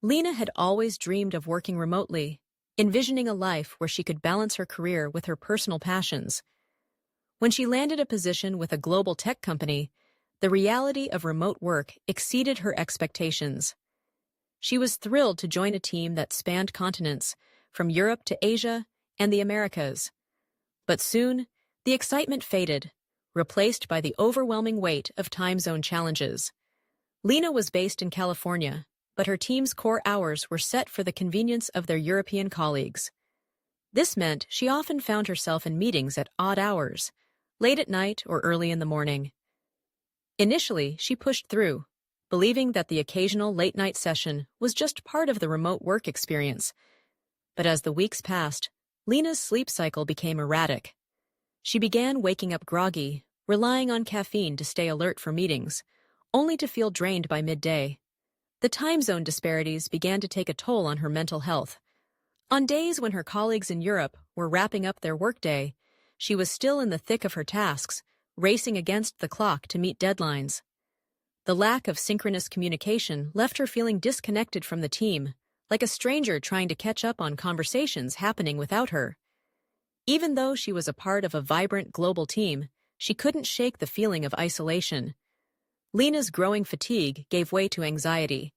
Lena had always dreamed of working remotely, envisioning a life where she could balance her career with her personal passions. When she landed a position with a global tech company, the reality of remote work exceeded her expectations. She was thrilled to join a team that spanned continents, from Europe to Asia and the Americas. But soon, the excitement faded, replaced by the overwhelming weight of time zone challenges. Lena was based in California, but her team's core hours were set for the convenience of their European colleagues. This meant she often found herself in meetings at odd hours, late at night or early in the morning. Initially, she pushed through, believing that the occasional late-night session was just part of the remote work experience. But as the weeks passed, Lena's sleep cycle became erratic. She began waking up groggy, relying on caffeine to stay alert for meetings, only to feel drained by midday. The time zone disparities began to take a toll on her mental health. On days when her colleagues in Europe were wrapping up their workday, she was still in the thick of her tasks, racing against the clock to meet deadlines. The lack of synchronous communication left her feeling disconnected from the team, like a stranger trying to catch up on conversations happening without her. Even though she was a part of a vibrant global team, she couldn't shake the feeling of isolation. Lena's growing fatigue gave way to anxiety.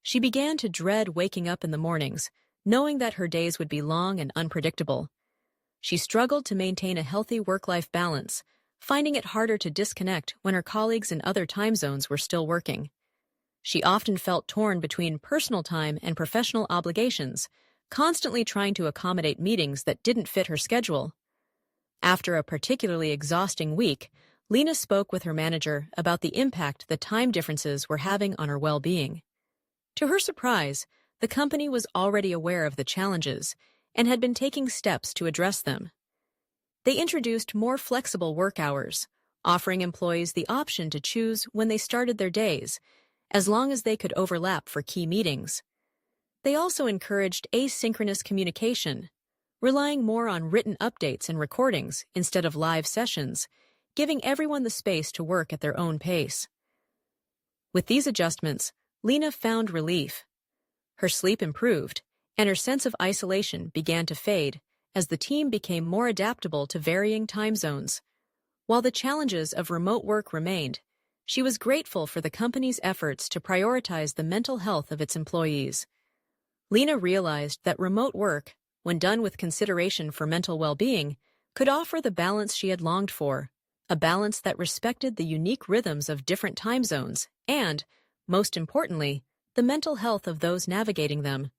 She began to dread waking up in the mornings, knowing that her days would be long and unpredictable. She struggled to maintain a healthy work-life balance, finding it harder to disconnect when her colleagues in other time zones were still working. She often felt torn between personal time and professional obligations, constantly trying to accommodate meetings that didn't fit her schedule. After a particularly exhausting week, Lena spoke with her manager about the impact the time differences were having on her well-being. To her surprise, the company was already aware of the challenges and had been taking steps to address them. They introduced more flexible work hours, offering employees the option to choose when they started their days, as long as they could overlap for key meetings. They also encouraged asynchronous communication, relying more on written updates and recordings instead of live sessions, giving everyone the space to work at their own pace. With these adjustments, Lena found relief. Her sleep improved, and her sense of isolation began to fade as the team became more adaptable to varying time zones. While the challenges of remote work remained, she was grateful for the company's efforts to prioritize the mental health of its employees. Lena realized that remote work, when done with consideration for mental well-being, could offer the balance she had longed for, a balance that respected the unique rhythms of different time zones and, most importantly, the mental health of those navigating them.